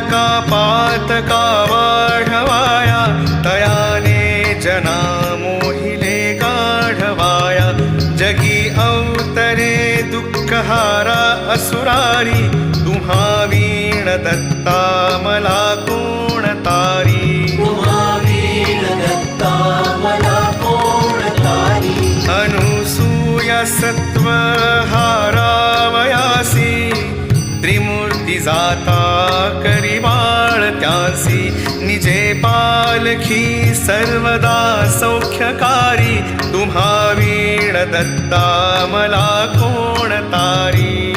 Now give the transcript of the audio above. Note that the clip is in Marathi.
बालका पातका वाढवाया, तयाने जना मोहिले गाढवाया. जगी अवतरे दुःखहारा असुरारी, तुम्हा वीण दत्ता मला कोण तारी. अनुसूया सत्व हारावयासी, त्रिमूर्ती जाता करी बाळ त्यासी. निजे पालखी सर्वदा सौख्यकारी, तुम्हा वीण दत्ता मला कोण तारी.